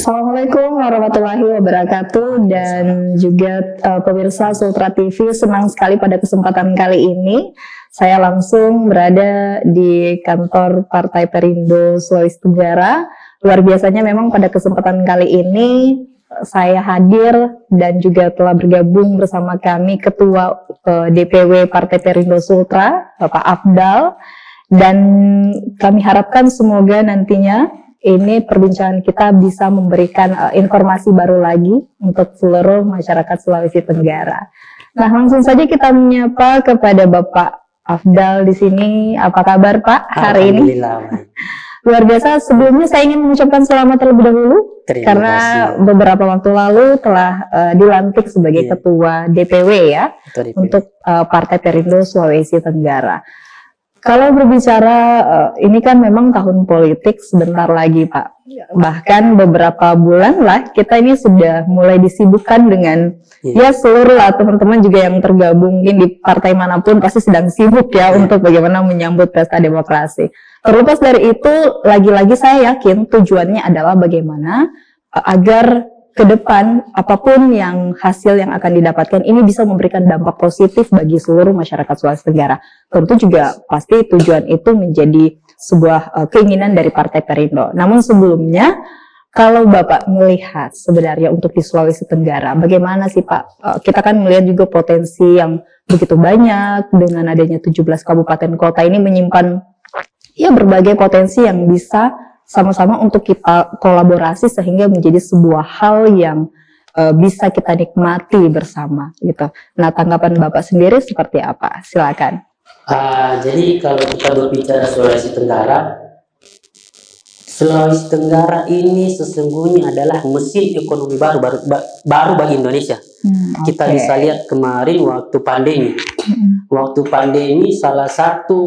Assalamualaikum warahmatullahi wabarakatuh dan juga pemirsa Sultra TV, senang sekali pada kesempatan kali ini saya langsung berada di kantor Partai Perindo Sulawesi Tenggara. Luar biasanya memang pada kesempatan kali ini saya hadir dan juga telah bergabung bersama kami Ketua DPW Partai Perindo Sultra, Bapak Afdal, dan kami harapkan semoga nantinya ini perbincangan kita bisa memberikan informasi baru lagi untuk seluruh masyarakat Sulawesi Tenggara. Nah, langsung saja kita menyapa kepada Bapak Afdal di sini. Apa kabar Pak hari ini? Luar biasa. Sebelumnya saya ingin mengucapkan selamat terlebih dahulu karena beberapa waktu lalu telah dilantik sebagai Ketua DPW ya untuk Partai Perindo Sulawesi Tenggara. Kalau berbicara, ini kan memang tahun politik sebentar lagi Pak. Bahkan beberapa bulan lah kita ini sudah mulai disibukkan dengan ya seluruh lah teman-teman juga yang tergabung mungkin di partai manapun pasti sedang sibuk ya untuk bagaimana menyambut pesta demokrasi. Terlepas dari itu, lagi-lagi saya yakin tujuannya adalah bagaimana agar ke depan apapun yang hasil yang akan didapatkan ini bisa memberikan dampak positif bagi seluruh masyarakat Sulawesi Tenggara. Tentu juga pasti tujuan itu menjadi sebuah keinginan dari Partai Perindo. Namun sebelumnya, kalau Bapak melihat sebenarnya untuk di Sulawesi Tenggara, bagaimana sih Pak? Kita kan melihat juga potensi yang begitu banyak dengan adanya 17 kabupaten kota ini menyimpan ya berbagai potensi yang bisa sama-sama untuk kita kolaborasi sehingga menjadi sebuah hal yang bisa kita nikmati bersama gitu. Nah, tanggapan Bapak sendiri seperti apa? Silakan. Jadi kalau kita berbicara Sulawesi Tenggara ini sesungguhnya adalah mesin ekonomi baru bagi Indonesia. Kita bisa lihat kemarin waktu pandemi. Waktu pandemi salah satu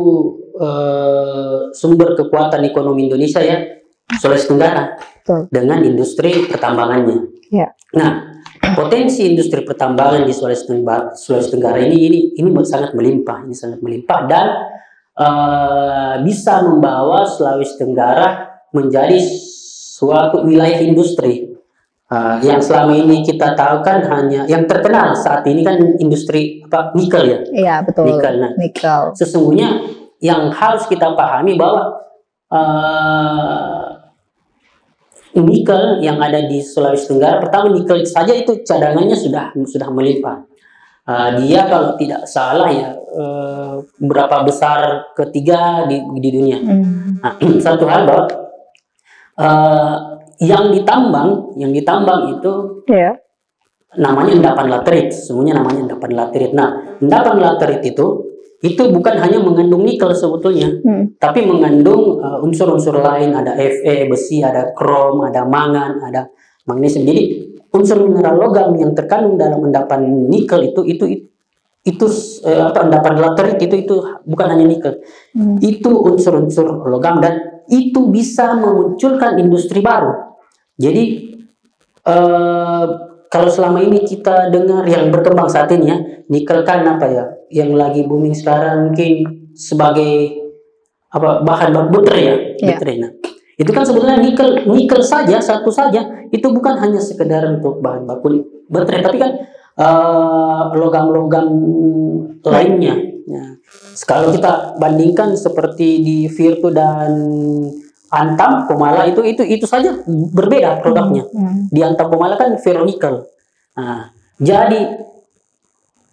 sumber kekuatan ekonomi Indonesia ya Sulawesi Tenggara dengan industri pertambangannya. Nah, potensi industri pertambangan di Sulawesi Tenggara ini sangat melimpah, dan bisa membawa Sulawesi Tenggara menjadi suatu wilayah industri. Yang selama ini kita tahu kan hanya yang terkenal saat ini kan industri nikel ya. Iya betul. Nikel. Nah, nikel. Sesungguhnya yang harus kita pahami bahwa nikel yang ada di Sulawesi Tenggara, pertama nikel saja itu cadangannya sudah melimpah. Dia kalau tidak salah ya berapa besar ketiga di dunia. Nah, satu hal bahwa yang ditambang itu namanya endapan laterit, semuanya namanya endapan laterit. Nah, endapan laterit itu bukan hanya mengandung nikel sebetulnya, tapi mengandung unsur-unsur lain, ada Fe, besi, ada krom, ada mangan, ada magnesium. Jadi unsur mineral logam yang terkandung dalam endapan nikel endapan laterit itu bukan hanya nikel, itu unsur-unsur logam dan itu bisa memunculkan industri baru. Jadi kalau selama ini kita dengar yang berkembang saat ini ya, nikel kan yang lagi booming sekarang mungkin sebagai bahan baku baterai ya. Nah, itu kan sebetulnya nikel saja satu saja itu bukan hanya sekedar untuk bahan baku baterai, tapi kan logam-logam lainnya. Ya. Kalau kita bandingkan seperti di Virtu dan Antam Pomala itu saja berbeda produknya. Di Antam Pomala kan ferronikel. Nah, jadi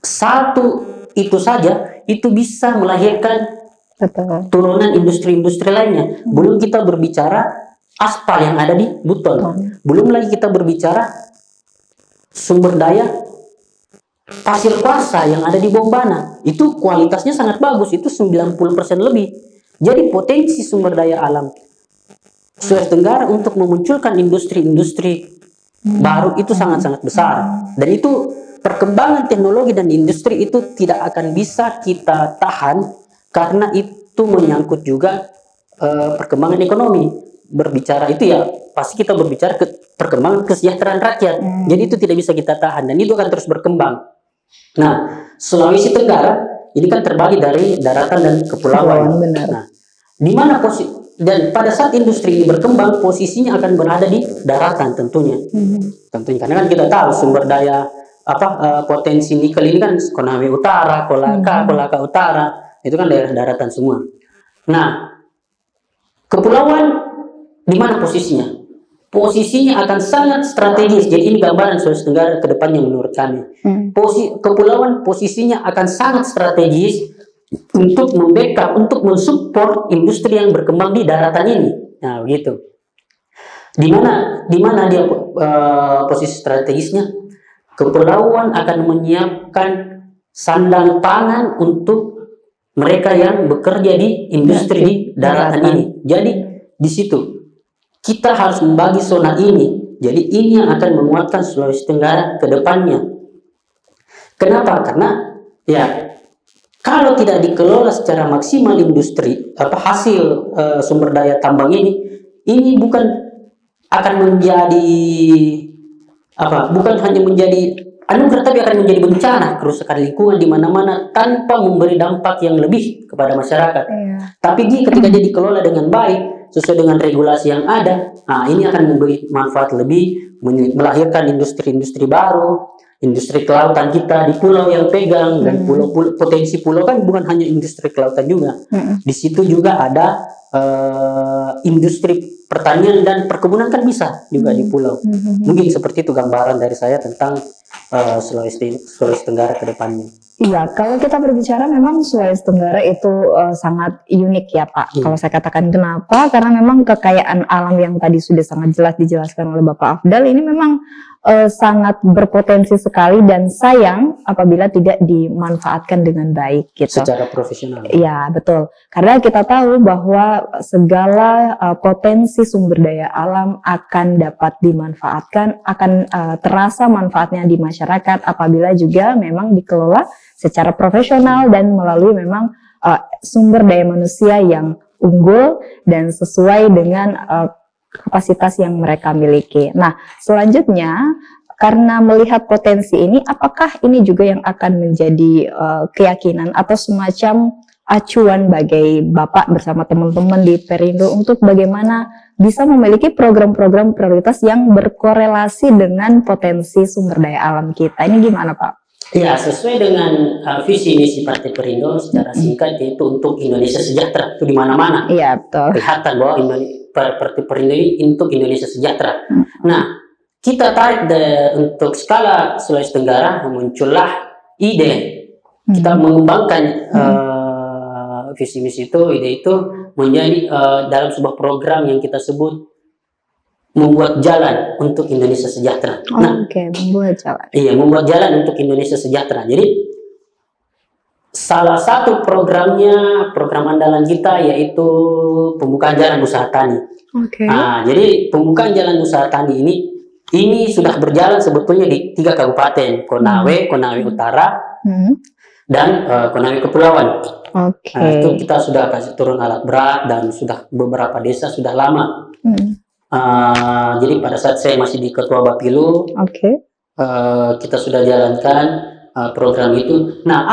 satu itu saja itu bisa melahirkan turunan industri-industri lainnya. Belum kita berbicara aspal yang ada di Buton. Belum lagi kita berbicara sumber daya pasir kuarsa yang ada di Bombana. Itu kualitasnya sangat bagus, itu 90% lebih. Jadi potensi sumber daya alam Sulawesi Tenggara untuk memunculkan industri-industri baru itu sangat-sangat besar. Dan itu perkembangan teknologi dan industri itu tidak akan bisa kita tahan karena itu menyangkut juga perkembangan ekonomi. Berbicara itu ya pasti kita berbicara perkembangan kesejahteraan rakyat. Jadi itu tidak bisa kita tahan dan itu akan terus berkembang. Nah, Sulawesi Tenggara ini kan terbagi dari daratan dan kepulauan. Benar. Nah, di mana posisi dan pada saat industri ini berkembang, posisinya akan berada di daratan tentunya. Tentunya karena kan kita tahu sumber daya potensi nikel ini kan Konawe Utara, Kolaka Utara, itu kan daerah daratan semua. Nah, kepulauan di mana posisinya? Posisinya akan sangat strategis. Jadi ini gambaran Sulawesi Tenggara ke depannya menurut kami. Kepulauan posisinya akan sangat strategis untuk membackup, untuk mensupport industri yang berkembang di daratan ini. Nah, begitu. Di mana dia posisi strategisnya? Kepulauan akan menyiapkan sandang pangan untuk mereka yang bekerja di industri di daratan ini. Jadi di situ kita harus membagi zona ini. Jadi ini yang akan menguatkan Sulawesi Tenggara ke depannya. Kenapa? Karena ya kalau tidak dikelola secara maksimal industri hasil sumber daya tambang ini bukan akan menjadi bukan hanya menjadi anugerah, tapi akan menjadi bencana, kerusakan lingkungan di mana-mana tanpa memberi dampak yang lebih kepada masyarakat. Tapi ketika dia dikelola dengan baik sesuai dengan regulasi yang ada, ini akan memberi manfaat lebih, melahirkan industri-industri baru. Industri kelautan kita di pulau yang pegang, dan potensi pulau kan bukan hanya industri kelautan juga. Di situ juga ada industri pertanian dan perkebunan kan bisa juga di pulau. Mungkin seperti itu gambaran dari saya tentang Sulawesi Tenggara ke depannya. Iya, kalau kita berbicara memang Sulawesi Tenggara itu sangat unik ya Pak. Kalau saya katakan kenapa? Karena memang kekayaan alam yang tadi sudah sangat jelas dijelaskan oleh Bapak Afdal ini memang sangat berpotensi sekali dan sayang apabila tidak dimanfaatkan dengan baik gitu. Secara profesional. Iya, betul. Karena kita tahu bahwa segala potensi sumber daya alam akan dapat dimanfaatkan, akan terasa manfaatnya di masyarakat apabila juga memang dikelola secara profesional dan melalui memang sumber daya manusia yang unggul dan sesuai dengan kapasitas yang mereka miliki. Nah, selanjutnya karena melihat potensi ini, apakah ini juga yang akan menjadi keyakinan atau semacam acuan bagi Bapak bersama teman-teman di Perindo untuk bagaimana bisa memiliki program-program prioritas yang berkorelasi dengan potensi sumber daya alam kita? Ini gimana Pak? Ya, sesuai dengan visi misi Partai Perindo secara singkat, yaitu untuk Indonesia sejahtera. Itu di mana-mana. Iya, betul. Kelihatan bahwa Partai Perindo ini untuk Indonesia sejahtera. Nah, kita tarik untuk skala Sulawesi Tenggara, muncullah ide. Kita mengembangkan visi misi itu, ide itu menjadi dalam sebuah program yang kita sebut membuat jalan untuk Indonesia sejahtera. Membuat jalan. Iya, membuat jalan untuk Indonesia sejahtera. Jadi salah satu program andalan kita yaitu pembukaan jalan usaha tani. Jadi pembukaan jalan usaha tani ini sudah berjalan sebetulnya di 3 kabupaten, Konawe Utara, dan Konawe Kepulauan. Itu kita sudah kasih turun alat berat dan sudah beberapa desa sudah lama. Jadi pada saat saya masih di Ketua Bapilu, kita sudah jalankan program itu. Nah,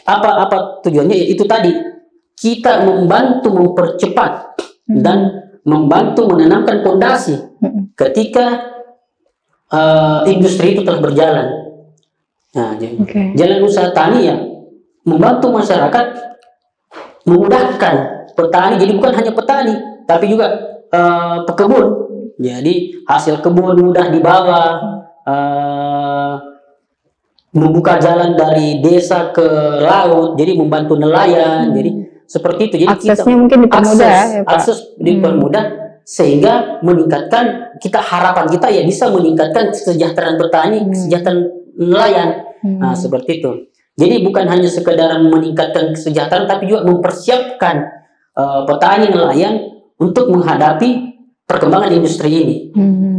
apa tujuannya? Itu tadi kita membantu mempercepat dan membantu menanamkan fondasi ketika industri itu telah berjalan. Nah, jalan usaha tani ya membantu masyarakat, memudahkan petani. Jadi bukan hanya petani, tapi juga pekebun. Jadi hasil kebun mudah dibawa, membuka jalan dari desa ke laut, jadi membantu nelayan. Jadi seperti itu. Jadi aksesnya mungkin dipermudah, akses dipermudah sehingga meningkatkan, harapan kita ya bisa meningkatkan kesejahteraan petani, kesejahteraan nelayan. Nah, seperti itu. Jadi bukan hanya sekedar meningkatkan kesejahteraan, tapi juga mempersiapkan petani nelayan untuk menghadapi perkembangan industri ini.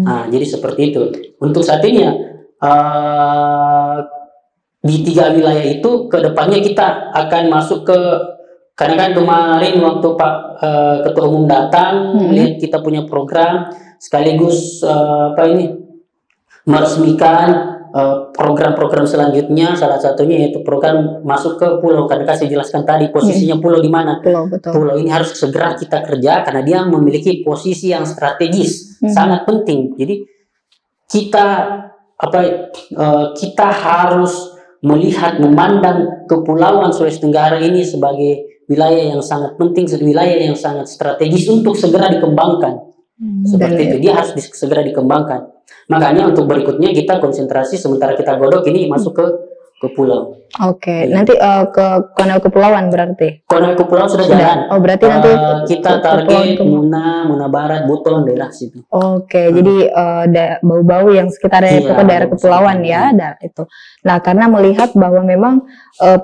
Nah, jadi seperti itu. Untuk saat ini ya, di 3 wilayah itu ke depannya kita akan masuk ke, karena kan kemarin waktu Pak Ketua Umum datang melihat kita punya program sekaligus meresmikan program-program selanjutnya salah satunya yaitu program masuk ke pulau. Karena kasih jelaskan tadi posisinya pulau di mana. Pulau ini harus segera kita kerja karena dia memiliki posisi yang strategis, sangat penting. Jadi kita kita harus melihat, memandang Kepulauan Sulawesi Tenggara ini sebagai wilayah yang sangat penting, wilayah yang sangat strategis untuk segera dikembangkan. Seperti itu, dia harus segera dikembangkan. Makanya untuk berikutnya kita konsentrasi sementara kita godok ini masuk ke pulau. Oke, nanti ke Konel Kepulauan berarti? Konel Kepulauan sudah jalan. Oh, berarti nanti kita target Muna Barat, Buton, daerah situ. Oke, jadi bau-bau yang sekitar daerah kepulauan ya, itu. Nah, karena melihat bahwa memang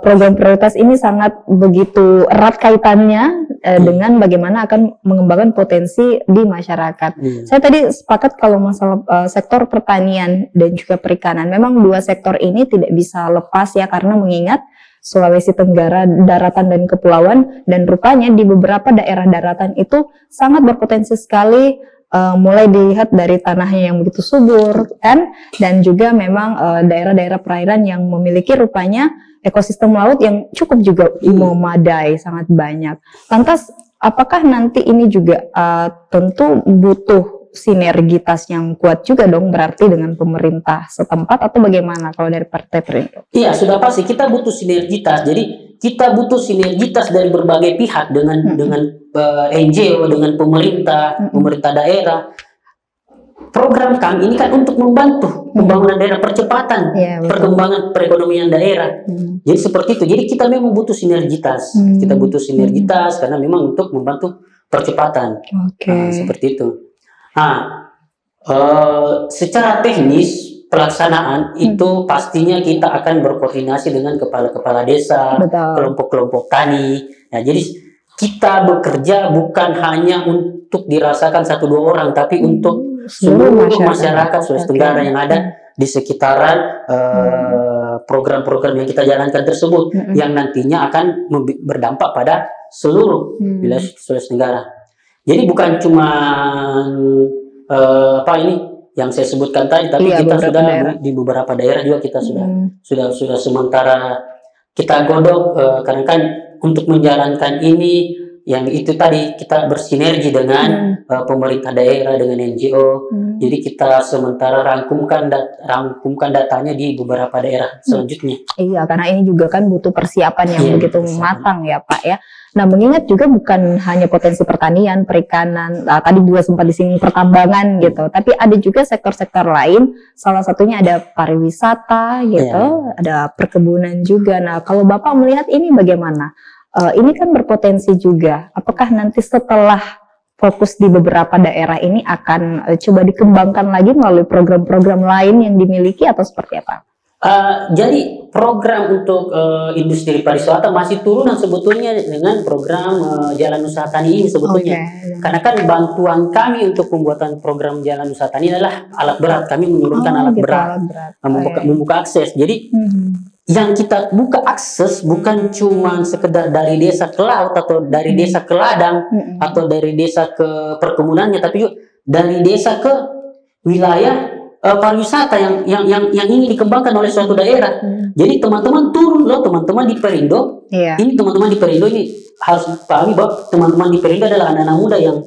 program prioritas ini sangat begitu erat kaitannya dengan bagaimana akan mengembangkan potensi di masyarakat. Saya tadi sepakat kalau masalah sektor pertanian dan juga perikanan, memang dua sektor ini tidak bisa lepas ya, karena mengingat Sulawesi Tenggara daratan dan kepulauan, dan rupanya di beberapa daerah daratan itu sangat berpotensi sekali, mulai dilihat dari tanahnya yang begitu subur kan, dan juga memang daerah-daerah perairan yang memiliki rupanya ekosistem laut yang cukup juga memadai, sangat banyak. Lantas apakah nanti ini juga tentu butuh sinergitas yang kuat juga dong berarti dengan pemerintah setempat, atau bagaimana kalau dari Partai Perindo? Iya, sudah pasti kita butuh sinergitas. Jadi kita butuh sinergitas dari berbagai pihak dengan NGO, dengan pemerintah daerah. Program kami ini kan untuk membantu pembangunan daerah, percepatan perkembangan perekonomian daerah. Jadi seperti itu. Jadi kita memang butuh sinergitas. Kita butuh sinergitas karena memang untuk membantu percepatan. Seperti itu. Nah, secara teknis pelaksanaan itu pastinya kita akan berkoordinasi dengan kepala-kepala desa, kelompok-kelompok tani. Nah, jadi kita bekerja bukan hanya untuk dirasakan 1-2 orang, tapi untuk seluruh masyarakat Sulawesi Tenggara yang ada di sekitaran program-program yang kita jalankan tersebut, yang nantinya akan berdampak pada seluruh wilayah Sulawesi Tenggara. Jadi bukan cuma yang saya sebutkan tadi, tapi kita sudah di beberapa daerah juga kita sudah sementara kita godok, karena kan untuk menjalankan ini yang itu tadi kita bersinergi dengan pemerintah daerah, dengan NGO. Jadi kita sementara rangkumkan datanya di beberapa daerah selanjutnya. Iya, karena ini juga kan butuh persiapan yang begitu matang ya Pak ya. Nah, mengingat juga bukan hanya potensi pertanian, perikanan, tadi juga sempat disinggung pertambangan gitu, tapi ada juga sektor-sektor lain, salah satunya ada pariwisata gitu, ada perkebunan juga. Nah, kalau Bapak melihat ini bagaimana? Ini kan berpotensi juga, apakah nanti setelah fokus di beberapa daerah ini akan coba dikembangkan lagi melalui program-program lain yang dimiliki atau seperti apa? Jadi program untuk industri pariwisata masih turunan sebetulnya dengan program Jalan Usaha Tani ini sebetulnya. Karena kan bantuan kami untuk pembuatan program Jalan Usaha Tani adalah alat berat. Kami menurunkan alat berat. Membuka akses. Jadi yang kita buka akses bukan cuma sekedar dari desa ke laut atau dari desa ke ladang atau dari desa ke perkebunannya, tapi juga dari desa ke wilayah pariwisata yang ingin dikembangkan oleh suatu daerah. Jadi teman-teman turun loh, teman-teman di Perindo. Ini teman-teman di Perindo ini harus pahami bahwa teman-teman di Perindo adalah anak-anak muda yang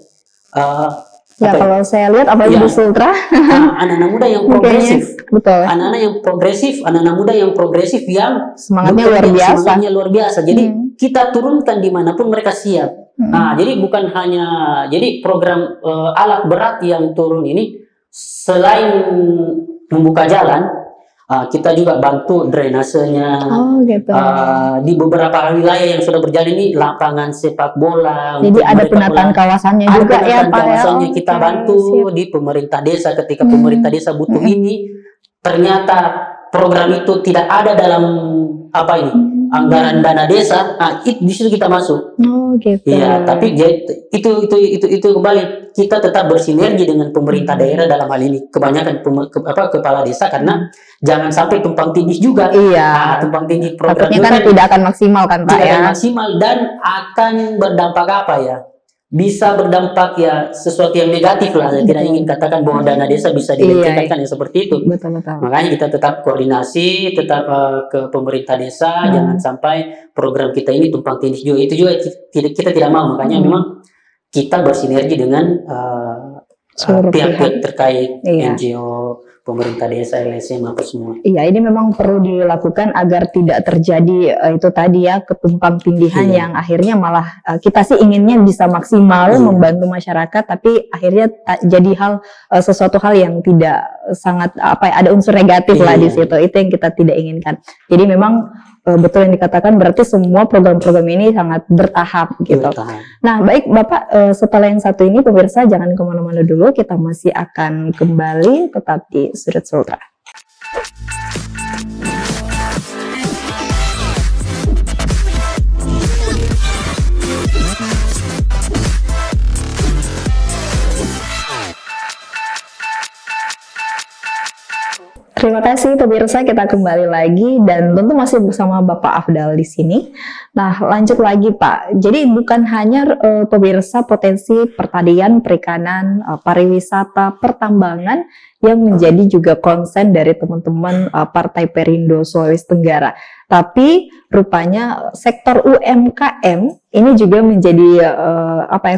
kalau saya lihat apalagi di Sultra, anak-anak muda yang progresif. Betul. Anak-anak yang progresif, anak-anak muda yang progresif yang semangatnya luar biasa. Jadi kita turunkan dimanapun mereka siap. Nah, jadi bukan hanya program alat berat yang turun ini, selain membuka jalan, kita juga bantu drainasenya. Di beberapa wilayah yang sudah berjalan ini lapangan sepak bola. Jadi ada penataan kawasannya juga ya Pak. Kawasannya kita bantu di pemerintah desa ketika pemerintah desa butuh ini. Ternyata program itu tidak ada dalam anggaran dana desa. Nah, di situ kita masuk. Iya, tapi itu kembali kita tetap bersinergi dengan pemerintah daerah dalam hal ini. Kebanyakan kepala desa, karena jangan sampai tumpang tindih juga. Tumpang tindih program kan tidak akan maksimal kan Pak tidak akan maksimal dan akan berdampak apa ya? bisa berdampak ya sesuatu yang negatif lah. Saya tidak ingin katakan bahwa dana desa bisa dilecehkan yang seperti itu. Makanya kita tetap koordinasi, tetap ke pemerintah desa, jangan sampai program kita ini tumpang tindih juga. Itu juga kita tidak mau. Makanya memang kita bersinergi dengan pihak-pihak terkait, NGO, pemerintah desa, LSM, apa semua. Iya, ini memang perlu dilakukan agar tidak terjadi itu tadi ya, ketumpang tindihan yang akhirnya malah kita sih inginnya bisa maksimal membantu masyarakat, tapi akhirnya jadi sesuatu hal yang tidak sangat ada unsur negatif lah di situ. Itu yang kita tidak inginkan. Jadi memang betul yang dikatakan, berarti semua program-program ini sangat bertahap gitu. Nah, baik Bapak, setelah yang satu ini pemirsa jangan kemana-mana dulu, kita masih akan kembali tetap di Sudut Sultra. Terima kasih pemirsa, kita kembali lagi dan tentu masih bersama Bapak Afdal di sini. Nah, lanjut lagi Pak. Jadi bukan hanya pemirsa potensi pertanian, perikanan, pariwisata, pertambangan yang menjadi juga konsen dari teman-teman Partai Perindo Sulawesi Tenggara. Tapi rupanya sektor UMKM ini juga menjadi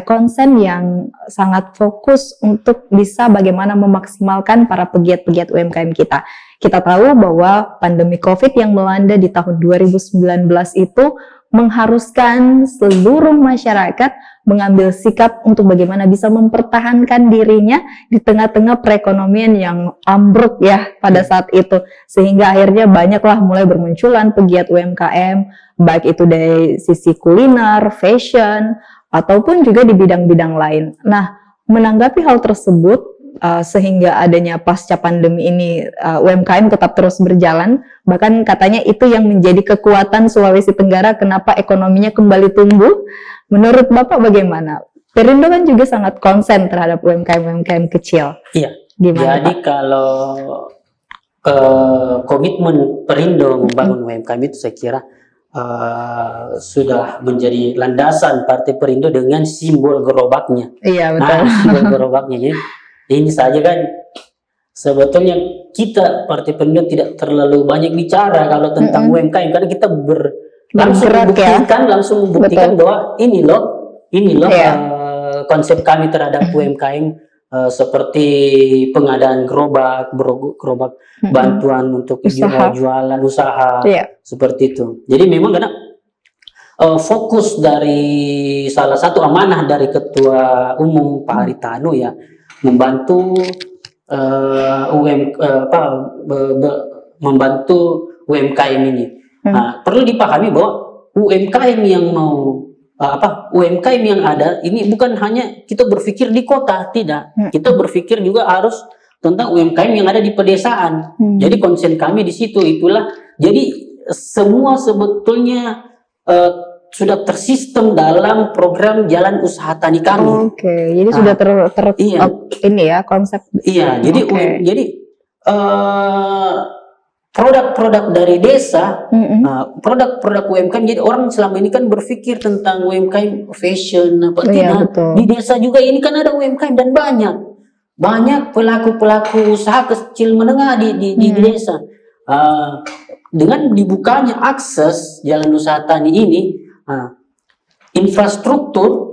konsen yang sangat fokus untuk bisa bagaimana memaksimalkan para pegiat-pegiat UMKM kita. Kita tahu bahwa pandemi COVID yang melanda di tahun 2019 itu mengharuskan seluruh masyarakat mengambil sikap untuk bagaimana bisa mempertahankan dirinya di tengah-tengah perekonomian yang ambruk ya pada saat itu, sehingga akhirnya banyaklah mulai bermunculan pegiat UMKM, baik itu dari sisi kuliner, fashion, ataupun juga di bidang-bidang lain. Nah, menanggapi hal tersebut, sehingga adanya pasca pandemi ini UMKM tetap terus berjalan, bahkan katanya itu yang menjadi kekuatan Sulawesi Tenggara kenapa ekonominya kembali tumbuh. Menurut Bapak bagaimana? Perindo kan juga sangat konsen terhadap UMKM kecil. Iya. Gimana, jadi Pak? Kalau komitmen Perindo membangun UMKM itu saya kira sudah menjadi landasan Partai Perindo dengan simbol gerobaknya. Iya, betul. Nah, simbol gerobaknya. Jadi ini saja kan sebetulnya kita Partai Perindo tidak terlalu banyak bicara kalau tentang UMKM, karena kita langsung membuktikan bahwa ini loh konsep kami terhadap UMKM, seperti pengadaan gerobak bantuan untuk jualan usaha seperti itu. Jadi memang karena fokus dari salah satu amanah dari Ketua Umum Pak Haritanu ya, membantu membantu UMKM ini. Nah, perlu dipahami bahwa UMKM yang UMKM yang ada ini bukan hanya kita berpikir di kota, tidak. Kita berpikir juga harus tentang UMKM yang ada di pedesaan. Jadi konsen kami di situ itulah. Jadi semua sebetulnya sudah tersistem dalam program jalan usaha tani kami. Jadi sudah ini ya konsep. Iya, jadi produk-produk dari desa, produk-produk UMKM. Jadi orang selama ini kan berpikir tentang UMKM fashion tidak. Di desa juga ini kan ada UMKM dan banyak pelaku-pelaku usaha kecil menengah di desa. Dengan dibukanya akses jalan usaha tani ini, infrastruktur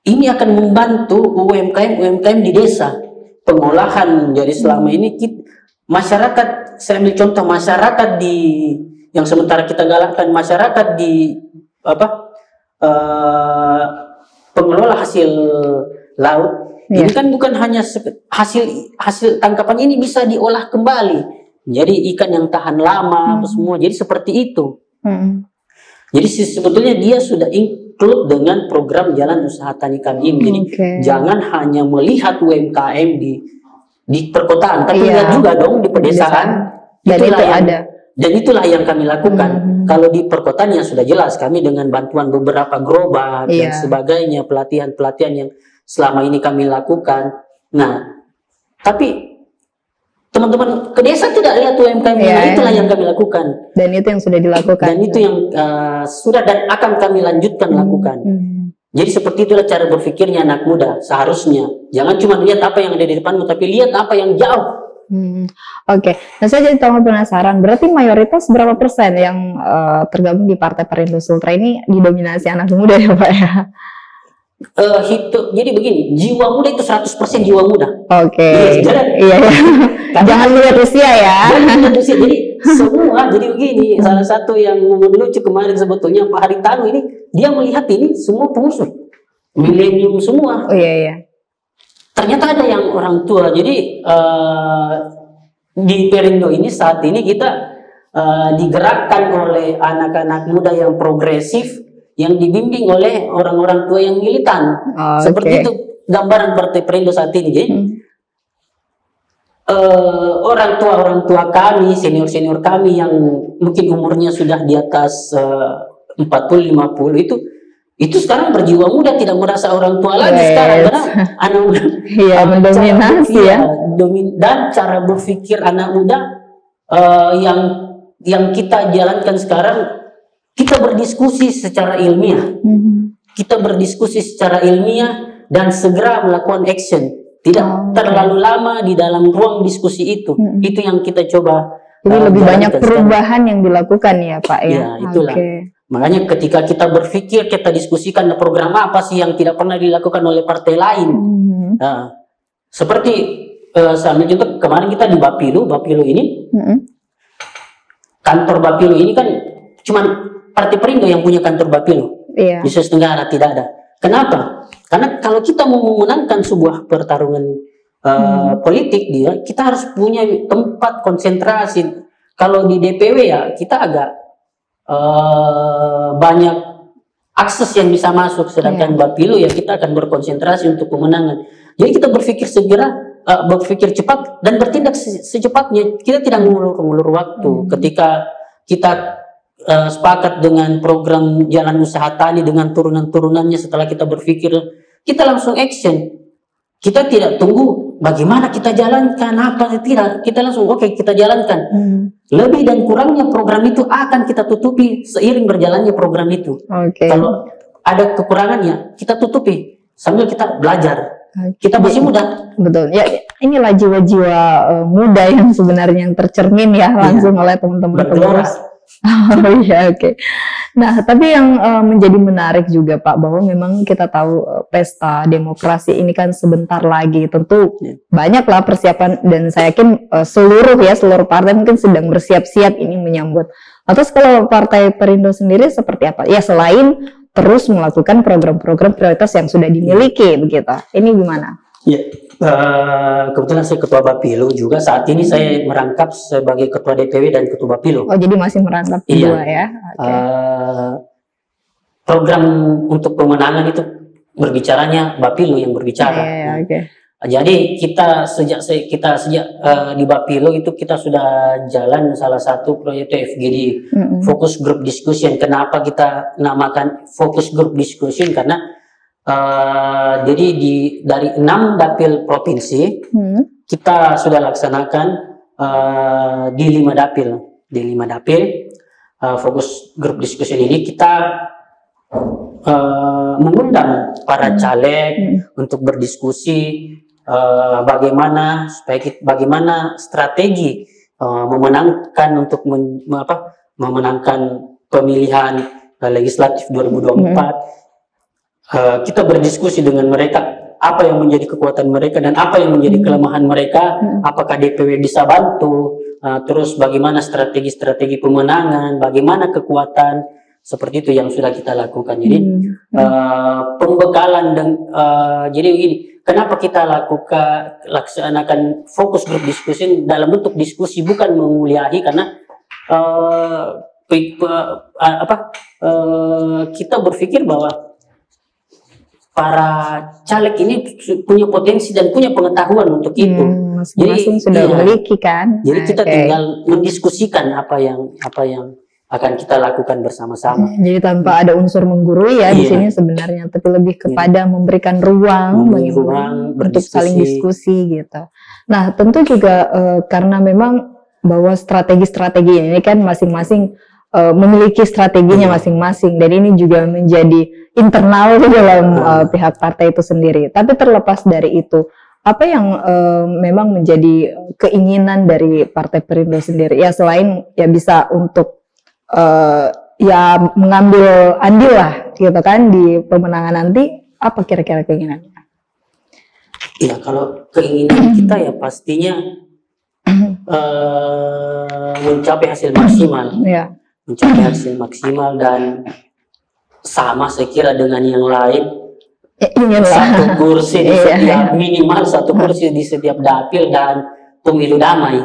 ini akan membantu UMKM di desa pengolahan. Jadi selama ini masyarakat, saya ambil contoh masyarakat yang sementara kita galakkan masyarakat di pengelola hasil laut. Ini kan bukan hanya hasil tangkapan ini bisa diolah kembali. Jadi ikan yang tahan lama semua. Jadi seperti itu. Jadi sebetulnya dia sudah include dengan program jalan usaha tani kami ini. Jadi jangan hanya melihat UMKM di perkotaan, tapi lihat juga dong di pedesaan. Dan itulah yang kami lakukan. Kalau di perkotaan yang sudah jelas kami dengan bantuan beberapa gerobak dan sebagainya, pelatihan-pelatihan yang selama ini kami lakukan. Nah, tapi teman-teman ke desa tidak lihat UMKM, itulah yang kami lakukan. Dan itu yang sudah dilakukan. Dan itu yang sudah dan akan kami lanjutkan lakukan. Jadi seperti itulah cara berpikirnya anak muda seharusnya. Jangan cuma lihat apa yang ada di depanmu, tapi lihat apa yang jauh. Oke. Nah saya jadi tambah penasaran. Berarti mayoritas berapa persen yang tergabung di Partai Perindo Sultra ini didominasi anak muda ya Pak ya? Jadi begini, jiwa muda itu 100% jiwa muda. Oke. Iya. Jangan lihat usia ya. Jangan lihat usia. Jadi semua, jadi begini. Salah satu yang lucu kemarin sebetulnya Pak Haritanu ini, dia melihat ini semua pengusung milenium semua. Oh iya. Ternyata ada yang orang tua. Jadi di Perindo ini saat ini kita digerakkan oleh anak-anak muda yang progresif, yang dibimbing oleh orang-orang tua yang militan. Seperti itu gambaran Partai Perindo saat ini. Jadi orang tua kami, senior kami yang mungkin umurnya sudah di atas 40-50 itu sekarang berjiwa muda, tidak merasa orang tua lagi sekarang, karena anak muda mendominasi dan cara berpikir anak muda yang kita jalankan sekarang, kita berdiskusi secara ilmiah, dan segera melakukan action, tidak terlalu lama di dalam ruang diskusi itu. Itu yang kita coba. Jadi lebih banyak perubahan yang dilakukan ya Pak ya. Ya itulah. Makanya ketika kita berpikir, kita diskusikan program apa sih yang tidak pernah dilakukan oleh partai lain. Nah, seperti sambil contoh kemarin kita di Bapilo ini, kantor Bapilo ini kan cuma Partai Perindo yang punya kantor Bapilo. Di Sulawesi Tenggara tidak ada. Kenapa? Karena kalau kita mau memenangkan sebuah pertarungan politik kita harus punya tempat konsentrasi. Kalau di DPW ya kita agak banyak akses yang bisa masuk, sedangkan Bapilo ya kita akan berkonsentrasi untuk pemenangan. Jadi kita berpikir berpikir cepat dan bertindak secepatnya. Kita tidak mengulur waktu. Ketika kita sepakat dengan program jalan usaha tani dengan turunan-turunannya, setelah kita berpikir, kita langsung action. Kita tidak tunggu bagaimana kita jalankan, apa tidak. Kita langsung kita jalankan. Lebih dan kurangnya program itu akan kita tutupi seiring berjalannya program itu. Kalau ada kekurangannya, kita tutupi sambil kita belajar. Kita masih muda. Betul. Ya, inilah jiwa-jiwa muda yang sebenarnya yang tercermin ya langsung oleh teman-teman pengurus. Nah, tapi yang menjadi menarik juga Pak, bahwa memang kita tahu pesta demokrasi ini kan sebentar lagi, tentu banyaklah persiapan, dan saya yakin seluruh partai mungkin sedang bersiap-siap ini menyambut. Terus kalau Partai Perindo sendiri seperti apa? Ya selain terus melakukan program-program prioritas yang sudah dimiliki begitu, ini gimana? Ya, kebetulan saya ketua Bapilo juga. Saat ini saya merangkap sebagai ketua DPW dan ketua Bapilo. Oh, jadi masih merangkap dua ya? Program untuk pemenangan itu berbicaranya Bapilo yang berbicara. Jadi kita sejak di Bapilo itu kita sudah jalan salah satu proyek FGD, Focus Group Discussion. Kenapa kita namakan Focus Group Discussion? Karena jadi dari 6 dapil provinsi kita sudah laksanakan di 5 dapil. Di 5 dapil fokus grup discussion ini kita mengundang para caleg untuk berdiskusi bagaimana strategi memenangkan memenangkan pemilihan legislatif 2024. Kita berdiskusi dengan mereka apa yang menjadi kekuatan mereka dan apa yang menjadi kelemahan mereka, apakah DPW bisa bantu, terus bagaimana strategi pemenangan, bagaimana kekuatan, seperti itu yang sudah kita lakukan. Jadi pembekalan dan jadi begini, kenapa kita laksanakan fokus grup diskusi dalam bentuk diskusi, bukan menguliahi, karena kita berpikir bahwa para caleg ini punya potensi dan punya pengetahuan untuk itu. Masing-masing sudah memiliki kan. Jadi kita tinggal mendiskusikan apa yang akan kita lakukan bersama-sama. Jadi tanpa ada unsur menggurui ya di sini sebenarnya, tapi lebih kepada memberikan ruang untuk saling diskusi gitu. Nah, tentu juga karena memang bahwa strategi-strategi ini kan masing-masing memiliki strateginya masing-masing, dan ini juga menjadi internal di dalam pihak partai itu sendiri. Tapi terlepas dari itu, apa yang memang menjadi keinginan dari Partai Perindo sendiri? Ya selain ya bisa untuk ya mengambil andil lah gitu kan di pemenangan nanti, apa kira-kira keinginannya? Ya kalau keinginan kita ya pastinya mencapai hasil maksimal, mencapai hasil maksimal, dan sama saya kira dengan yang lain, satu kursi di setiap minimal satu kursi di setiap dapil dan pemilu damai,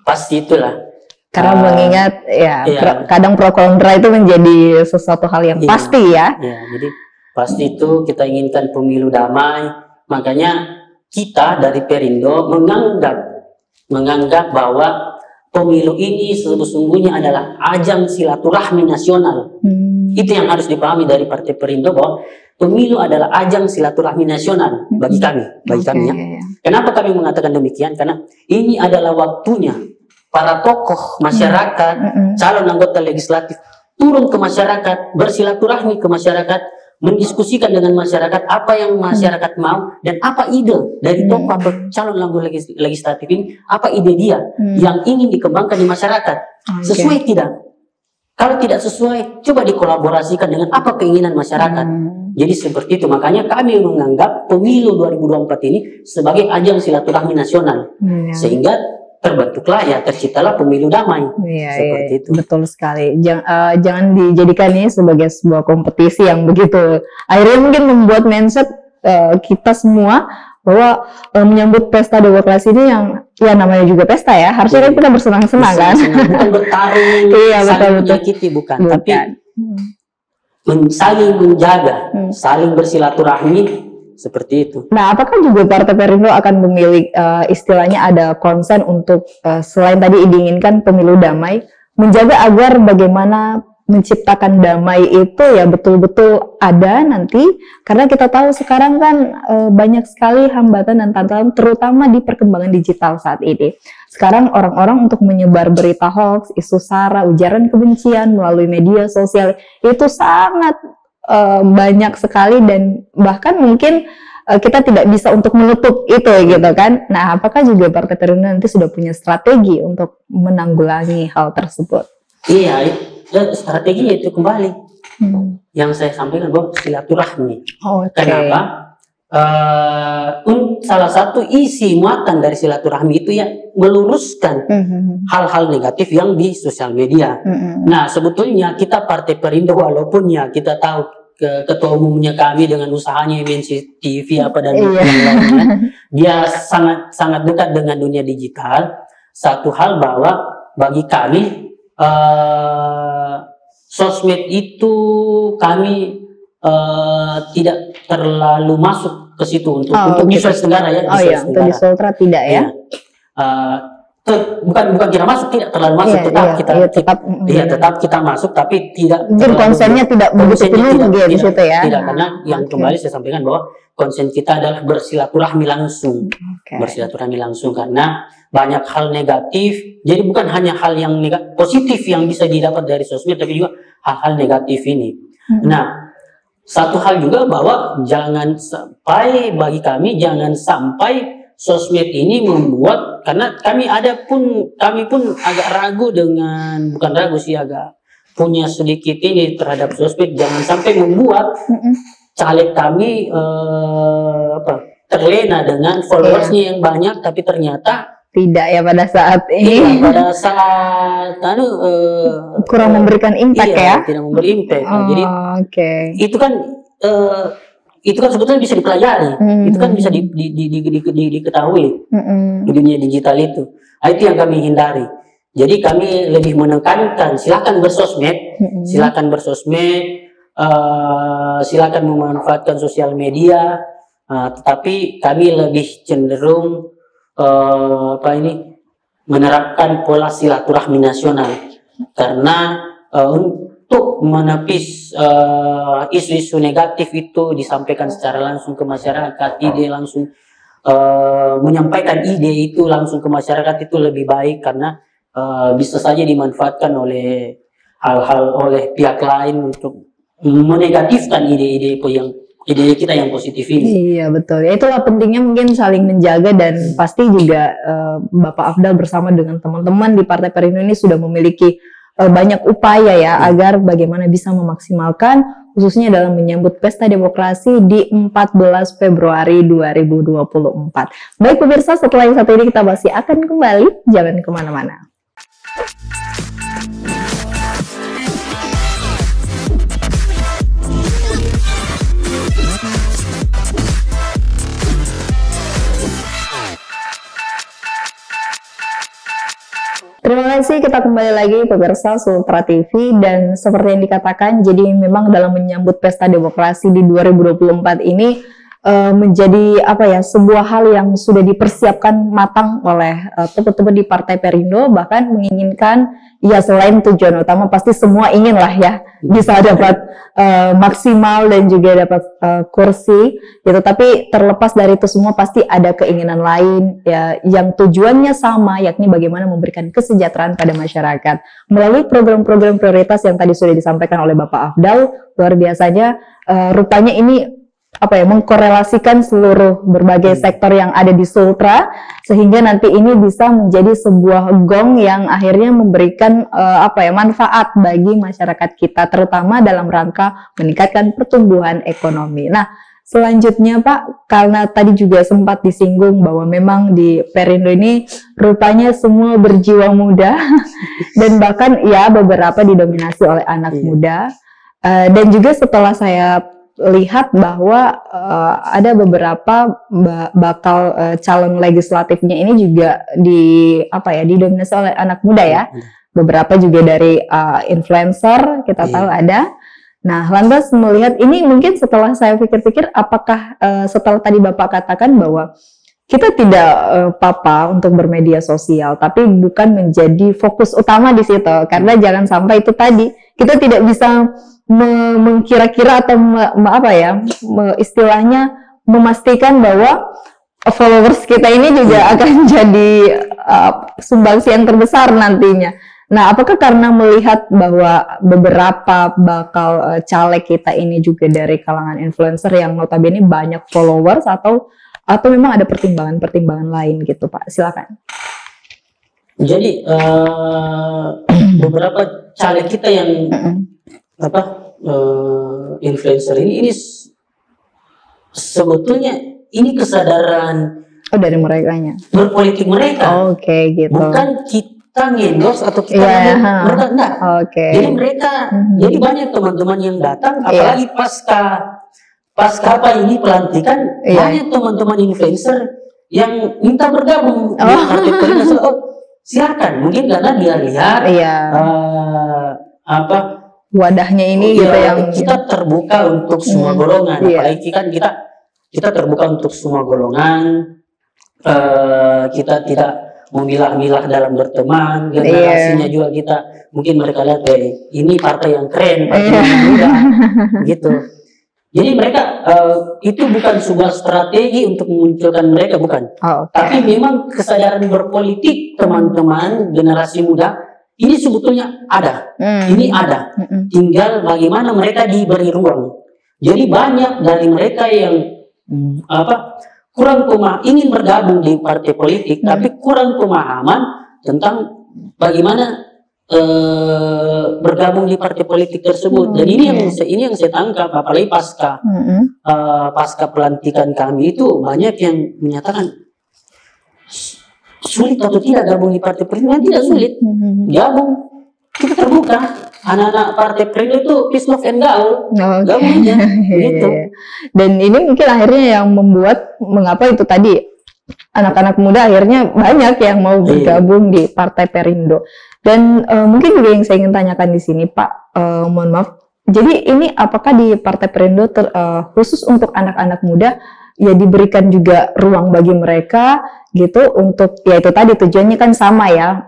pasti itulah. Karena mengingat kadang pro kontra itu menjadi sesuatu hal yang pasti ya. Jadi pasti itu kita inginkan pemilu damai. Makanya kita dari Perindo menganggap bahwa pemilu ini sesungguhnya adalah ajang silaturahmi nasional. Itu yang harus dipahami dari Partai Perindo, bahwa pemilu adalah ajang silaturahmi nasional bagi kami, ya. Kenapa kami mengatakan demikian? Karena ini adalah waktunya para tokoh masyarakat, calon anggota legislatif turun ke masyarakat, bersilaturahmi ke masyarakat, mendiskusikan dengan masyarakat apa yang masyarakat mau dan apa ide dari tokoh atau calon anggota legislatif ini, apa ide dia yang ingin dikembangkan di masyarakat. Sesuai tidak? Kalau tidak sesuai, coba dikolaborasikan dengan apa keinginan masyarakat. Jadi seperti itu. Makanya kami menganggap pemilu 2024 ini sebagai ajang silaturahmi nasional. Sehingga terbentuklah terciptalah pemilu damai. Seperti itu. Betul sekali. Jangan dijadikan ini sebagai sebuah kompetisi yang begitu akhirnya mungkin membuat mindset kita semua bahwa menyambut pesta demokrasi ini yang ya namanya juga pesta ya, harusnya kan kita bersenang-senang kan, bukan bertarung, saling menyakiti, bukan. Tapi saling menjaga, saling bersilaturahmi. Seperti itu. Nah, apakah juga Partai Perindo akan memilih istilahnya ada konsen untuk selain tadi diinginkan pemilu damai, menjaga agar bagaimana menciptakan damai itu ya betul-betul ada nanti, karena kita tahu sekarang kan banyak sekali hambatan dan tantangan terutama di perkembangan digital saat ini. Sekarang orang-orang untuk menyebar berita hoax, isu sara, ujaran kebencian melalui media sosial itu sangat banyak sekali, dan bahkan mungkin kita tidak bisa untuk menutup itu gitu kan. Nah, apakah juga Partai Perindo nanti sudah punya strategi untuk menanggulangi hal tersebut? Iya, strateginya itu kembali yang saya sampaikan, bahwa silaturahmi. Kenapa? Salah satu isi muatan dari silaturahmi itu ya meluruskan hal-hal negatif yang di sosial media. Nah, sebetulnya kita Partai Perindo, walaupun ya kita tahu ketua umumnya kami dengan usahanya MNC TV apa dan yang lainnya, dia sangat dekat dengan dunia digital. Satu hal bahwa bagi kami sosmed itu kami tidak terlalu masuk ke situ untuk di Sulawesi Tenggara ya. Untuk di Sultra tidak ya. Bukan tidak masuk, tidak terlalu masuk, tetap kita masuk, tapi tidak mungkin konsennya tidak begitu penuh di situ ya. Tidak, karena yang kembali saya sampaikan bahwa konsen kita adalah bersilaturahmi langsung. Bersilaturahmi langsung, karena banyak hal negatif. Jadi bukan hanya hal yang positif yang bisa didapat dari sosmed, tapi juga hal-hal negatif ini. Nah, satu hal juga bahwa jangan sampai, bagi kami jangan sampai sosmed ini membuat, karena kami pun agak ragu dengan, bukan ragu sih, agak punya sedikit ini terhadap sosmed, jangan sampai membuat caleg kami terlena dengan followersnya yang banyak, tapi ternyata tidak ya pada saat ini. Pada saat kurang memberikan impact ya. Tidak memberi impact. Jadi itu kan sebetulnya bisa dipelajari, itu kan bisa diketahui di dunia digital itu. Itu yang kami hindari. Jadi kami lebih menekankan silakan bersosmed, silakan memanfaatkan sosial media, tetapi kami lebih cenderung menerapkan pola silaturahmi nasional, karena untuk menepis isu-isu negatif itu disampaikan secara langsung ke masyarakat, ide langsung menyampaikan ide itu langsung ke masyarakat itu lebih baik, karena bisa saja dimanfaatkan oleh hal-hal oleh pihak lain untuk menegatifkan ide-ide kita yang positif ini. Iya betul. Ya, itulah pentingnya mungkin saling menjaga dan pasti juga Bapak Afdal bersama dengan teman-teman di Partai Perindo ini sudah memiliki banyak upaya ya agar bagaimana bisa memaksimalkan khususnya dalam menyambut Pesta Demokrasi di 14 Februari 2024. Baik pemirsa, setelah yang satu ini kita masih akan kembali, jangan kemana-mana. Terima kasih, kita kembali lagi pemirsa Sultra TV, dan seperti yang dikatakan, jadi memang dalam menyambut Pesta Demokrasi di 2024 ini menjadi sebuah hal yang sudah dipersiapkan matang oleh teman-teman di Partai Perindo, bahkan menginginkan ya selain tujuan utama pasti semua ingin lah ya bisa dapat maksimal dan juga dapat kursi gitu, tapi terlepas dari itu semua pasti ada keinginan lain ya yang tujuannya sama, yakni bagaimana memberikan kesejahteraan pada masyarakat melalui program-program prioritas yang tadi sudah disampaikan oleh Bapak Afdal. Luar biasanya rupanya ini mengkorelasikan seluruh berbagai sektor yang ada di Sultra sehingga nanti ini bisa menjadi sebuah gong yang akhirnya memberikan manfaat bagi masyarakat kita, terutama dalam rangka meningkatkan pertumbuhan ekonomi. Nah, selanjutnya Pak, karena tadi juga sempat disinggung bahwa memang di Perindo ini rupanya semua berjiwa muda dan bahkan ya beberapa didominasi oleh anak muda, dan juga setelah saya lihat bahwa ada beberapa bakal calon legislatifnya ini juga didominasi oleh anak muda ya. Beberapa juga dari influencer kita tahu ada. Nah, lantas melihat ini mungkin setelah saya pikir-pikir, apakah setelah tadi Bapak katakan bahwa kita tidak apa-apa untuk bermedia sosial, tapi bukan menjadi fokus utama di situ, karena jangan sampai itu tadi kita tidak bisa mengkira-kira atau istilahnya memastikan bahwa followers kita ini juga akan jadi sumbangsi yang terbesar nantinya. Nah, apakah karena melihat bahwa beberapa bakal caleg kita ini juga dari kalangan influencer yang notabene banyak followers, atau memang ada pertimbangan-pertimbangan lain gitu Pak? Silakan. Jadi beberapa caleg kita yang influencer ini sebetulnya ini kesadaran dari merekanya, berpolitik mereka. Oke, gitu. Bukan kita ngendorse atau kita mereka enggak. Jadi mereka, jadi banyak teman-teman yang datang, apalagi pasca ini pelantikan, banyak teman-teman influencer yang minta bergabung di Partai Perindo. Silakan, mungkin karena dia lihat wadahnya ini gitu yang kita terbuka untuk semua golongan, apalagi kan kita terbuka untuk semua golongan, kita tidak memilah-milah dalam berteman, generasinya juga kita mungkin mereka lihat ini partai yang keren, partai yang muda gitu. Jadi mereka itu bukan sebuah strategi untuk memunculkan mereka, bukan. Tapi memang kesadaran berpolitik teman-teman generasi muda ini sebetulnya ada. Ini ada. Tinggal bagaimana mereka diberi ruang. Jadi banyak dari mereka yang kurang ingin bergabung di partai politik, tapi kurang pemahaman tentang bagaimana bergabung di partai politik tersebut. Dan ini yang saya tangkap, apalagi pasca pelantikan kami itu banyak yang menyatakan sulit atau tidak gabung di partai Perindo. Tidak sulit, gabung, kita terbuka. Anak-anak partai Perindo itu peace, love, and gaul, gabung aja gitu. Dan ini mungkin akhirnya yang membuat mengapa itu tadi anak-anak muda akhirnya banyak yang mau bergabung di Partai Perindo. Dan mungkin juga yang saya ingin tanyakan di sini Pak, mohon maaf, jadi ini apakah di Partai Perindo khusus untuk anak-anak muda ya diberikan juga ruang bagi mereka gitu untuk ya itu tadi tujuannya kan sama ya,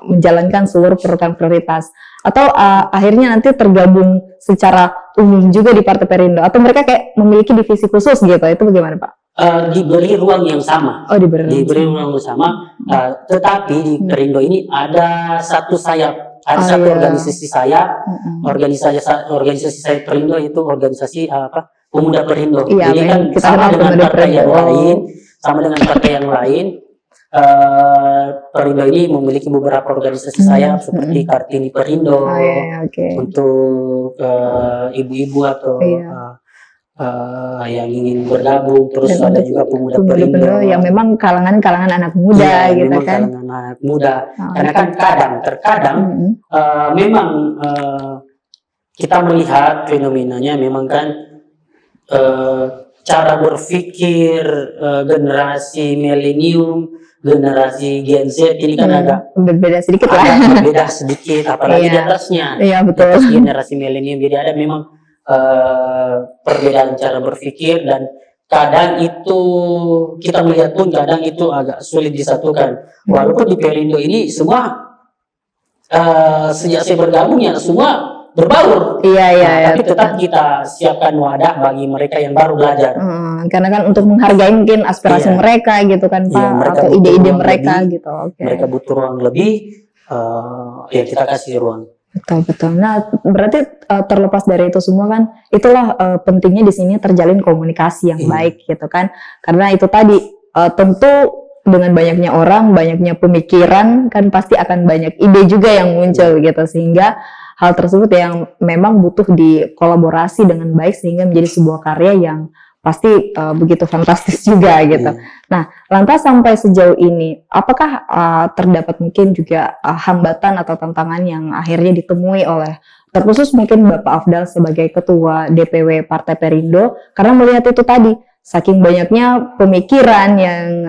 menjalankan seluruh program prioritas, atau akhirnya nanti tergabung secara umum juga di Partai Perindo, atau mereka kayak memiliki divisi khusus gitu, itu bagaimana Pak? Diberi ruang yang sama. Diberi ruang yang sama, tetapi di Perindo ini ada satu sayap Ada satu organisasi saya, organisasi saya Perindo itu organisasi Pemuda Perindo. Iya, jadi kan sama dengan partai yang lain, Perindo ini memiliki beberapa organisasi sayap seperti Kartini Perindo untuk ibu-ibu atau yang ingin bergabung, terus ada juga Pemuda Perindo yang memang kalangan anak muda gitu memang kan. Kalangan anak muda. Karena kan terkadang memang kita melihat fenomenanya memang kan cara berpikir generasi milenium, generasi Gen Z ini kan agak berbeda sedikit lah. Berbeda sedikit, apalagi di atasnya. Iya, betul. Di atas generasi milenium. Jadi ada memang perbedaan cara berpikir, dan kadang itu kita melihat pun kadang itu agak sulit disatukan. Walaupun di Perindo ini semua sejak saya bergabung ya semua berbaur. Tapi tetap kita siapkan wadah bagi mereka yang baru belajar. Karena kan untuk menghargai mungkin aspirasi mereka gitu kan Pak, atau ide-ide mereka lebih, gitu. Mereka butuh ruang lebih, ya kita kasih ruang. Betul. Nah, berarti terlepas dari itu semua kan, itulah pentingnya di sini terjalin komunikasi yang baik gitu kan. Karena itu tadi tentu dengan banyaknya orang, banyaknya pemikiran kan pasti akan banyak ide juga yang muncul gitu, sehingga hal tersebut yang memang butuh dikolaborasi dengan baik sehingga menjadi sebuah karya yang pasti begitu fantastis juga gitu. Nah, lantas sampai sejauh ini, apakah terdapat mungkin juga hambatan atau tantangan yang akhirnya ditemui oleh, terkhusus mungkin Bapak Afdal sebagai Ketua DPW Partai Perindo, karena melihat itu tadi, saking banyaknya pemikiran yang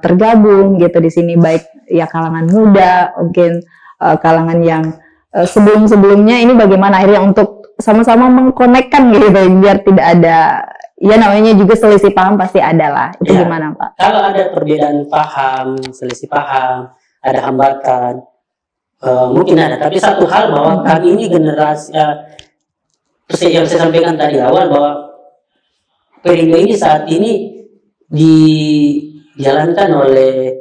tergabung gitu di sini, baik ya kalangan muda, mungkin kalangan yang sebelum-sebelumnya, ini bagaimana akhirnya untuk sama-sama mengkonekkan gitu, biar tidak ada, ya namanya juga selisih paham pasti ada lah. Itu gimana Pak? Kalau ada perbedaan paham, selisih paham, ada hambatan, mungkin ada. Tapi satu hal bahwa kami ini generasi, yang saya sampaikan tadi awal, bahwa Perindo ini saat ini dijalankan oleh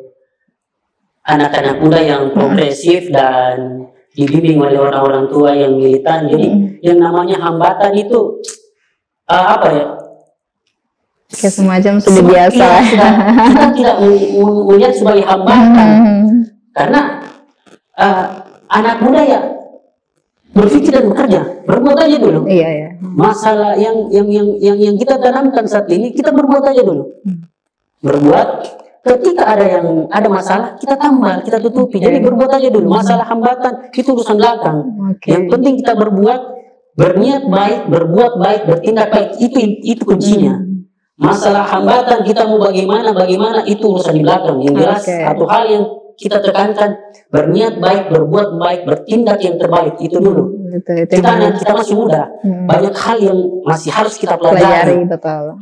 anak-anak muda yang progresif dan dibimbing oleh orang-orang tua yang militan. Jadi yang namanya hambatan itu kayak semacam sudah biasa. Kita tidak melihat sebagai hambatan, karena anak muda ya berpikir dan bekerja, berbuat aja dulu. Masalah yang kita tanamkan saat ini, kita berbuat aja dulu. Berbuat, ketika ada masalah, kita tambah, kita tutupi. Jadi berbuat aja dulu. Masalah hambatan itu urusan belakang. Yang penting kita berniat baik, berbuat baik, bertindak baik. Itu kuncinya. Masalah hambatan kita mau bagaimana itu urusan di belakang. Yang jelas satu hal yang kita tekankan, berniat baik, berbuat baik, bertindak yang terbaik, itu dulu. Kita masih muda, banyak hal yang masih harus kita pelajari.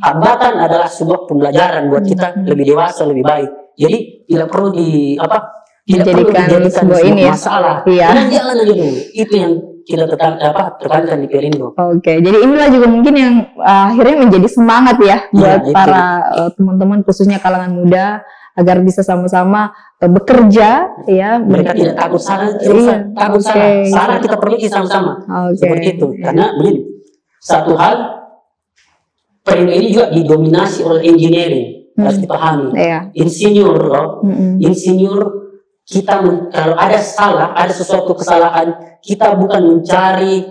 Hambatan adalah sebuah pembelajaran buat kita lebih dewasa, lebih baik. Jadi tidak perlu dijadikan sebuah masalah. Jalan aja dulu. Itu yang kita tekankan di Perindo. Jadi inilah juga mungkin yang akhirnya menjadi semangat ya buat para teman-teman, khususnya kalangan muda, agar bisa sama-sama bekerja ya. Mereka tidak takut salah, salah kita perbaiki sama-sama. Seperti itu. Karena begini, satu hal, Perindo ini juga didominasi oleh engineering, harus dipahami. Insinyur loh, insinyur. Kita kalau ada sesuatu kesalahan, kita bukan mencari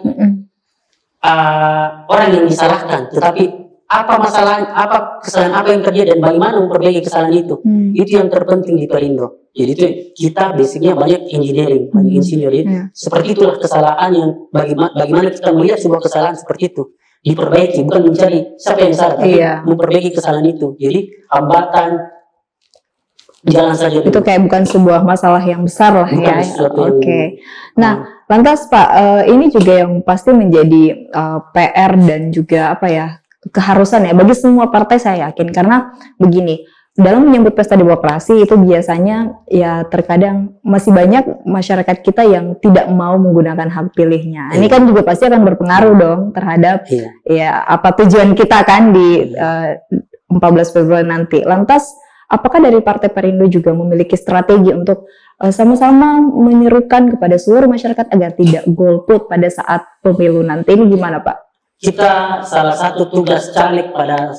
orang yang disalahkan, tetapi apa kesalahan apa yang terjadi dan bagaimana memperbaiki kesalahan itu. Itu yang terpenting di Perindo. Jadi itu kita basicnya banyak engineering, banyak insinyur ya. Seperti itulah kesalahan yang bagaimana kita melihat sebuah kesalahan seperti itu diperbaiki, bukan mencari siapa yang salah, tapi memperbaiki kesalahan itu. Jadi hambatan jalan saja dulu. Itu kayak bukan sebuah masalah yang besar lah ya. Nah, lantas Pak, ini juga yang pasti menjadi PR dan juga keharusan ya bagi semua partai, saya yakin, karena begini, dalam menyambut pesta demokrasi itu biasanya ya terkadang masih banyak masyarakat kita yang tidak mau menggunakan hak pilihnya. Ini kan juga pasti akan berpengaruh dong terhadap ya apa tujuan kita kan di 14 Februari nanti. Lantas apakah dari Partai Perindo juga memiliki strategi untuk sama-sama menyerukan kepada seluruh masyarakat agar tidak golput pada saat pemilu nanti, ini gimana Pak? Kita salah satu tugas caleg pada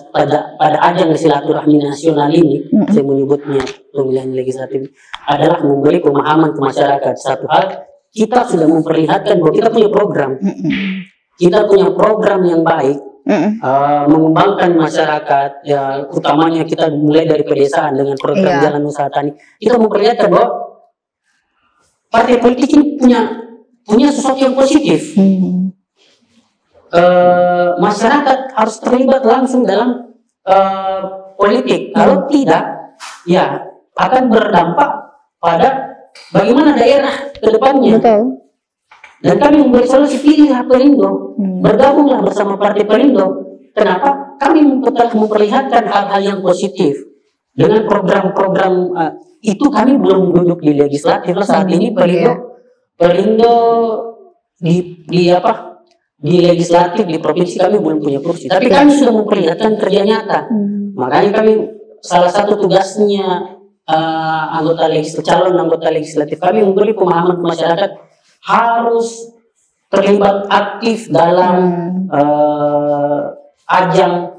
ajang silaturahmi nasional ini, saya menyebutnya pemilihan legislatif, adalah memberi pemahaman ke masyarakat. Satu hal, kita sudah memperlihatkan bahwa kita punya program, kita punya program yang baik, mengembangkan masyarakat, ya, utamanya kita mulai dari pedesaan dengan program Jalan Usaha Tani. Kita memperlihatkan bahwa partai politik ini punya sesuatu yang positif. Masyarakat harus terlibat langsung dalam politik. Kalau tidak, ya akan berdampak pada bagaimana daerah ke depannya. Betul. Dan kami memberi solusi, pilihlah Perindo, bergabunglah bersama Partai Perindo. Kenapa? Kami telah memperlihatkan hal-hal yang positif dengan program-program itu. Kami belum duduk di legislatif saat ini. Perindo di legislatif, di provinsi kami belum punya kursi, tapi kami sudah memperlihatkan kerja nyata. Makanya kami salah satu tugasnya calon anggota legislatif kami memberi pemahaman ke masyarakat harus terlibat aktif dalam ajang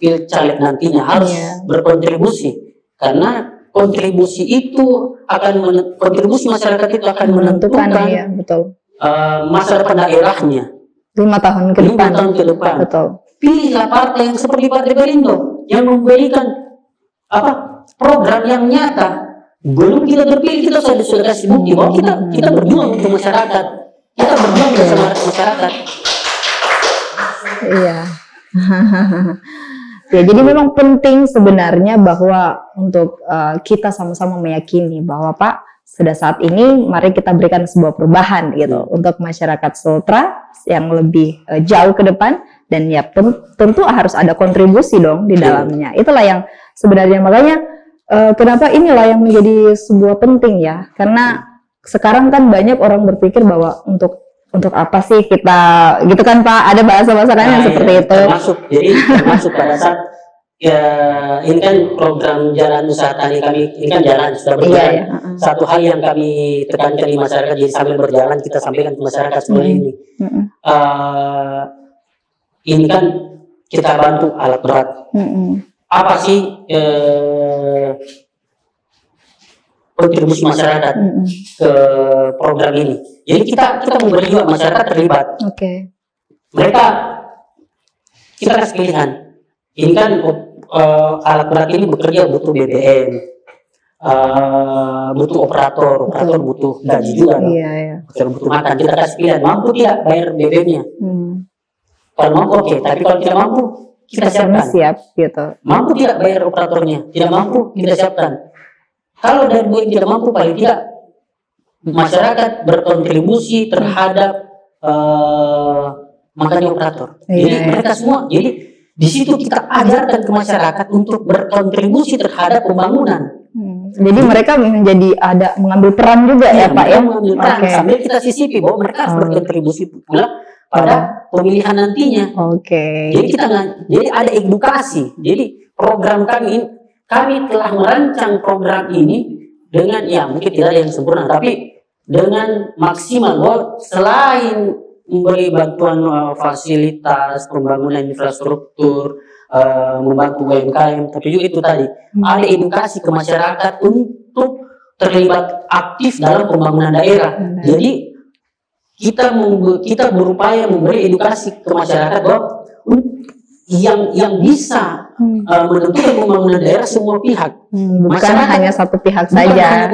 pilcaleg nantinya, harus berkontribusi, karena kontribusi itu kontribusi masyarakat itu akan menentukan betul. Masa depan daerahnya 5 tahun ke depan. 5 tahun ke depan. Betul. Pilihlah partai yang seperti Partai Perindo yang memberikan program yang nyata. Belum kita terpilih, kita sudah kasih bukti bahwa kita berjuang untuk masyarakat. Kita berjuang bersama masyarakat. Iya. Ya, jadi memang penting sebenarnya bahwa untuk kita sama-sama meyakini bahwa Pak, sudah saat ini mari kita berikan sebuah perubahan gitu untuk masyarakat Sultra yang lebih jauh ke depan, dan ya tentu harus ada kontribusi dong di dalamnya. Itulah yang sebenarnya makanya kenapa inilah yang menjadi sebuah penting ya, karena sekarang kan banyak orang berpikir bahwa untuk apa sih kita gitu kan Pak, ada bahasa-bahasanya seperti itu. Termasuk pada saat ini kan program Jalan Usaha Tani kami, ini kan jalan sudah berjalan. Satu hal yang kami tekankan di masyarakat, jadi sambil berjalan kita sampaikan ke masyarakat seperti ini. Ini kan kita bantu alat berat. Apa sih kontribusi masyarakat ke program ini? Jadi kita memberi juga masyarakat terlibat. Kita kasih pilihan. Ini kan alat berat ini bekerja butuh BBM, butuh operator butuh gaji juga, butuh makan. Kita kasih pilihan, mampu tidak bayar BBM-nya? Kalau mampu oke, tapi kalau tidak mampu kita siapkan. Mampu tidak bayar operatornya? Tidak mampu, kita siapkan. Kalau dari dua yang tidak mampu, paling tidak masyarakat berkontribusi terhadap makanya operator. Jadi mereka semua, jadi di situ kita ajarkan ke masyarakat untuk berkontribusi terhadap pembangunan. Jadi mereka mengambil peran juga ya Pak ya. Mengambil peran sambil kita sisipi bahwa mereka harus berkontribusi pula pada pemilihan nantinya. Jadi ada edukasi. Jadi program kami telah merancang program ini dengan mungkin tidak ada yang sempurna, tapi dengan maksimal bahwa selain memberi bantuan fasilitas, pembangunan infrastruktur, membantu UMKM, tapi juga itu tadi ada edukasi ke masyarakat untuk terlibat aktif dalam pembangunan daerah. Jadi kita berupaya memberi edukasi ke masyarakat bahwa yang bisa menentukan pembangunan daerah semua pihak, bukan hanya satu pihak saja.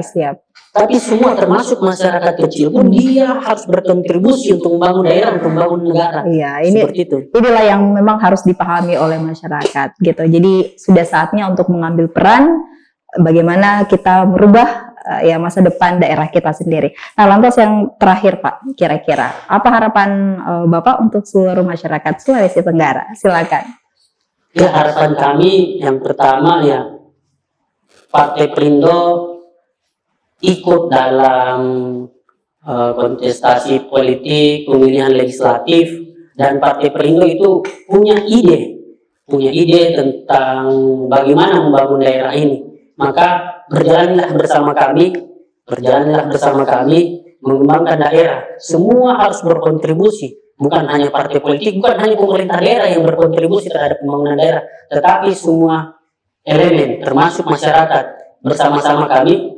Siap. Tapi semua termasuk masyarakat kecil pun dia harus berkontribusi untuk membangun daerah, untuk membangun negara. Inilah yang memang harus dipahami oleh masyarakat gitu. Jadi sudah saatnya untuk mengambil peran bagaimana kita merubah masa depan daerah kita sendiri. Nah, lantas yang terakhir Pak, kira-kira apa harapan Bapak untuk seluruh masyarakat Sulawesi Tenggara? Silakan. Ya, harapan kami yang pertama Partai Perindo ikut dalam kontestasi politik, pemilihan legislatif, dan Partai Perindo itu punya ide punya ide tentang bagaimana membangun daerah ini, maka berjalanlah bersama kami mengembangkan daerah. Semua harus berkontribusi, bukan hanya partai politik, bukan hanya pemerintah daerah yang berkontribusi terhadap pembangunan daerah, tetapi semua elemen termasuk masyarakat bersama-sama kami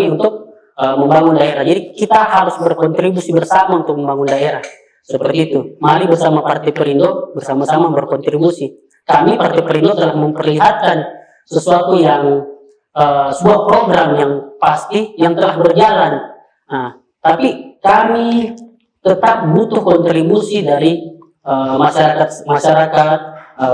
untuk membangun daerah. Jadi kita harus berkontribusi bersama untuk membangun daerah. Seperti itu. Mari bersama Partai Perindo bersama-sama berkontribusi. Kami Partai Perindo telah memperlihatkan sesuatu yang sebuah program yang pasti yang telah berjalan. Nah, tapi kami tetap butuh kontribusi dari masyarakat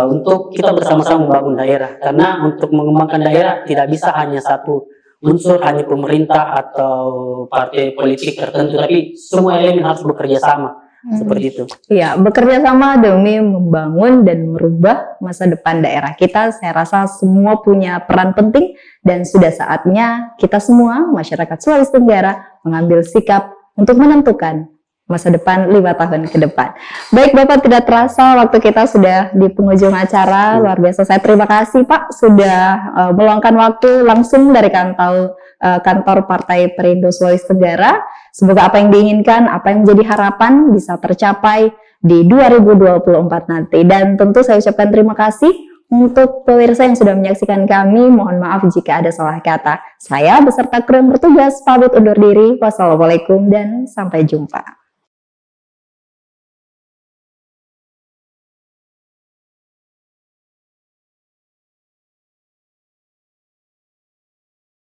untuk kita bersama-sama membangun daerah. Karena untuk mengembangkan daerah tidak bisa hanya satu unsur, hanya pemerintah atau partai politik tertentu, tapi semua elemen harus bekerja sama. Seperti itu. Iya, bekerja sama demi membangun dan merubah masa depan daerah kita. Saya rasa semua punya peran penting dan sudah saatnya kita semua masyarakat Sulawesi Tenggara mengambil sikap untuk menentukan masa depan 5 tahun ke depan. Baik Bapak, tidak terasa waktu kita sudah di penghujung acara. Luar biasa, saya terima kasih Pak sudah meluangkan waktu langsung dari kantor Partai Perindo Sulawesi Tenggara. Semoga apa yang diinginkan, apa yang menjadi harapan bisa tercapai di 2024 nanti. Dan tentu saya ucapkan terima kasih untuk pemirsa yang sudah menyaksikan kami. Mohon maaf jika ada salah kata. Saya beserta kru yang bertugas pamit undur diri. Wassalamualaikum dan sampai jumpa.